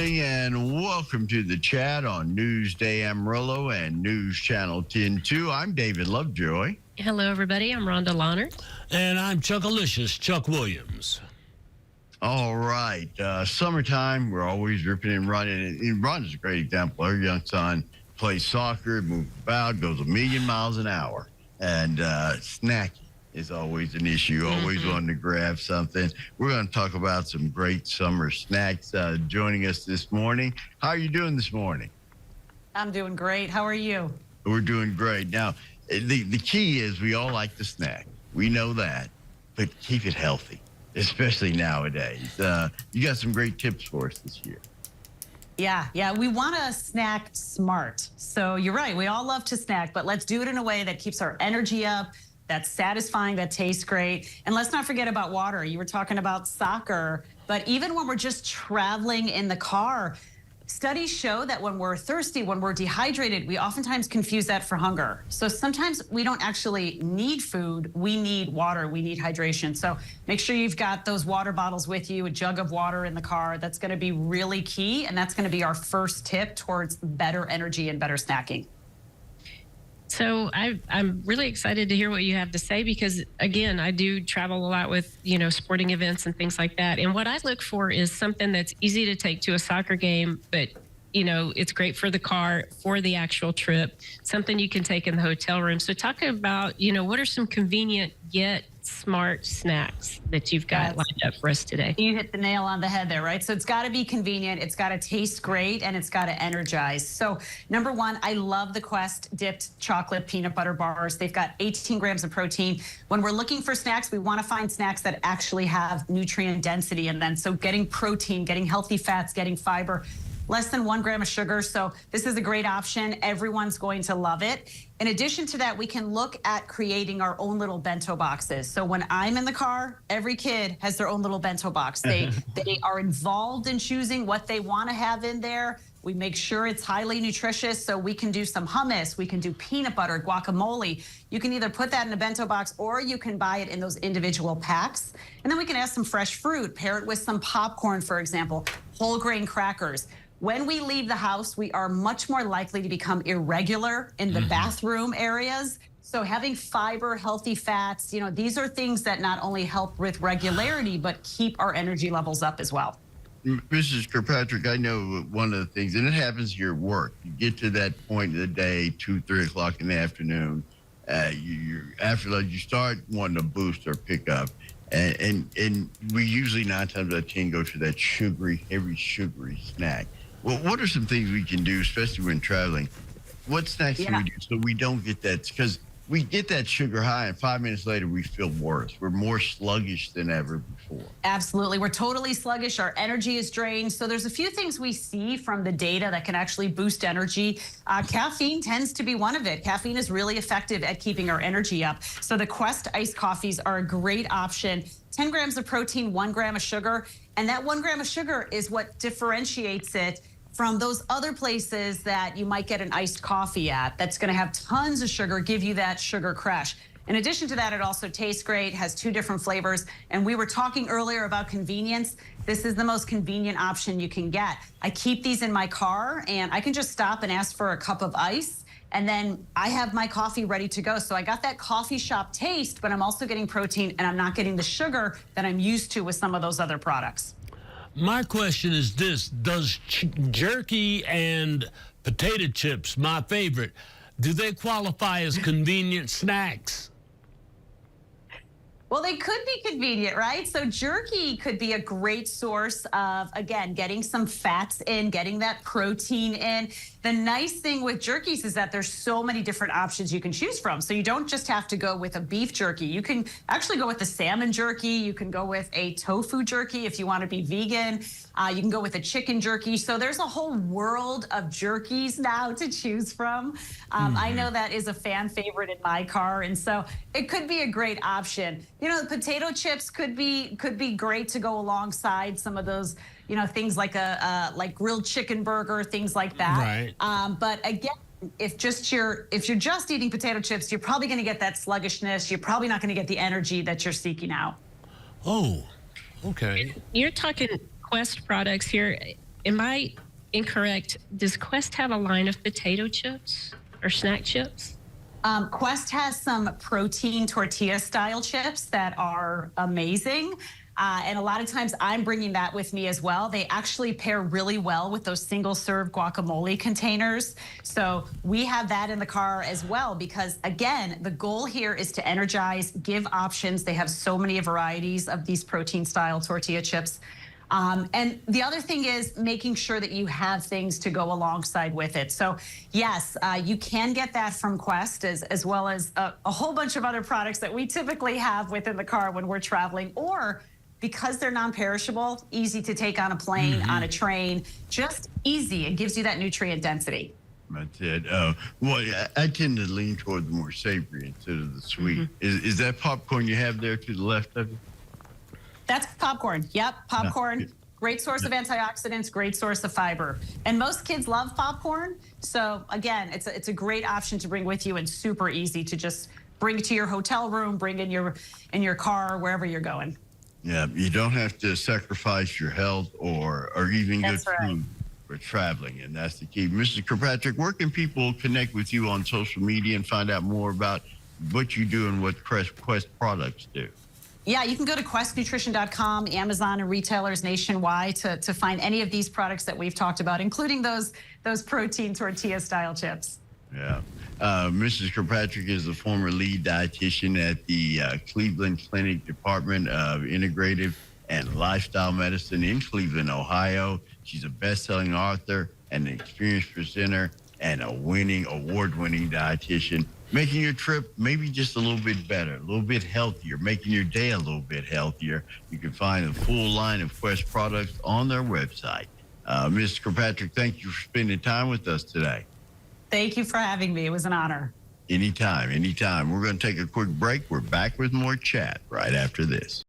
morning and welcome to the chat on Newsday Amarillo and News Channel 10-2. I'm David Lovejoy. Hello, everybody. I'm Rhonda Lahner. And I'm Chuckalicious, Chuck Williams. All right. Summertime, we're always ripping and running. And Rhonda's a great example. Our young son plays soccer, moves about, goes 1,000,000 miles an hour. And snacking is always an issue, always wanting to grab something. We're going to talk about some great summer snacks. Joining us this morning. How are you doing this morning? I'm doing great. How are you? We're doing great. Now, the key is we all like to snack. We know that, but keep it healthy, especially nowadays. You got some great tips for us this year. Yeah. We want to snack smart. So you're right. We all love to snack, but let's do it in a way that keeps our energy up, that's satisfying, that tastes great. And let's not forget about water. You were talking about soccer, but even when we're just traveling in the car, studies show that when we're thirsty, when we're dehydrated, we oftentimes confuse that for hunger. So sometimes we don't actually need food, we need water, we need hydration. So make sure you've got those water bottles with you, a jug of water in the car. That's gonna be really key, and that's gonna be our first tip towards better energy and better snacking. So I'm really excited to hear what you have to say because, again, I do travel a lot with, sporting events and things like that. And what I look for is something that's easy to take to a soccer game, but, it's great for the car, for the actual trip, something you can take in the hotel room. So talk about, what are some convenient yet smart snacks that you've got lined up for us today? You hit the nail on the head there, right? So it's got to be convenient, it's got to taste great, and it's got to energize. So number one, I love the Quest dipped chocolate peanut butter bars. They've got 18 grams of protein. When we're looking for snacks, we want to find snacks that actually have nutrient density in them. So getting protein, getting healthy fats, getting fiber, less than 1 gram of sugar. So this is a great option. Everyone's going to love it. In addition to that, we can look at creating our own little bento boxes. So when I'm in the car, every kid has their own little bento box. They are involved in choosing what they want to have in there. We make sure it's highly nutritious, so we can do some hummus, we can do peanut butter, guacamole. You can either put that in a bento box or you can buy it in those individual packs. And then we can add some fresh fruit, pair it with some popcorn, for example, whole grain crackers. When we leave the house, we are much more likely to become irregular in the bathroom areas. So having fiber, healthy fats, these are things that not only help with regularity, but keep our energy levels up as well. Mrs. Kirkpatrick, I know one of the things, and it happens to your work. You get to that point of the day, 2, 3 o'clock in the afternoon. After that, you start wanting to boost or pick up. And we usually 9 times out of 10 go to that heavy sugary snack. Well, what are some things we can do, especially when traveling? What snacks can we do so we don't get that? Because we get that sugar high, and 5 minutes later, we feel worse. We're more sluggish than ever before. Absolutely. We're totally sluggish. Our energy is drained. So there's a few things we see from the data that can actually boost energy. Caffeine tends to be one of it. Caffeine is really effective at keeping our energy up. So the Quest iced coffees are a great option. 10 grams of protein, 1 gram of sugar. And that 1 gram of sugar is what differentiates it from those other places that you might get an iced coffee at that's going to have tons of sugar, give you that sugar crash. In addition to that, it also tastes great, has 2 different flavors. And we were talking earlier about convenience. This is the most convenient option you can get. I keep these in my car and I can just stop and ask for a cup of ice. And then I have my coffee ready to go. So I got that coffee shop taste, but I'm also getting protein and I'm not getting the sugar that I'm used to with some of those other products. My question is this: does jerky and potato chips, my favorite, do they qualify as convenient snacks? Well, they could be convenient, right? So jerky could be a great source of, again, getting some fats in, getting that protein in. The nice thing with jerkies is that there's so many different options you can choose from. So you don't just have to go with a beef jerky. You can actually go with a salmon jerky. You can go with a tofu jerky if you want to be vegan. You can go with a chicken jerky. So there's a whole world of jerkies now to choose from. I know that is a fan favorite in my car. And so it could be a great option. The potato chips could be great to go alongside some of those, things like like grilled chicken burger, things like that. Right. But again, if you're just eating potato chips, you're probably going to get that sluggishness. You're probably not going to get the energy that you're seeking out. Oh, okay. You're talking Quest products here. am I incorrect? Does Quest have a line of potato chips or snack chips? Quest has some protein tortilla style chips that are amazing. And a lot of times I'm bringing that with me as well. They actually pair really well with those single serve guacamole containers. So we have that in the car as well, because again, the goal here is to energize, give options. They have so many varieties of these protein style tortilla chips. And the other thing is making sure that you have things to go alongside with it. So yes, you can get that from Quest as well as a whole bunch of other products that we typically have within the car when we're traveling, or because they're non-perishable, easy to take on a plane, on a train, just easy. It gives you that nutrient density. That's it. Well, I tend to lean toward the more savory instead of the sweet. Is that popcorn you have there to the left of you? That's popcorn. Yep, popcorn. Great source of antioxidants, great source of fiber. And most kids love popcorn. So again, it's a great option to bring with you and super easy to just bring to your hotel room, bring in your car, wherever you're going. Yeah, you don't have to sacrifice your health or even good food for traveling, and that's the key. Mrs. Kirkpatrick, where can people connect with you on social media and find out more about what you do and what Quest products do? Yeah, you can go to questnutrition.com, Amazon, and retailers nationwide to find any of these products that we've talked about, including those protein tortilla style chips. Yeah. Mrs. Kirkpatrick is the former lead dietitian at the Cleveland Clinic Department of Integrative and Lifestyle Medicine in Cleveland, Ohio. She's a best-selling author and an experienced presenter and a award-winning dietitian, making your trip maybe just a little bit better, a little bit healthier, making your day a little bit healthier. You can find a full line of Quest products on their website. Mrs. Kirkpatrick, thank you for spending time with us today. Thank you for having me. It was an honor. Anytime. We're going to take a quick break. We're back with more chat right after this.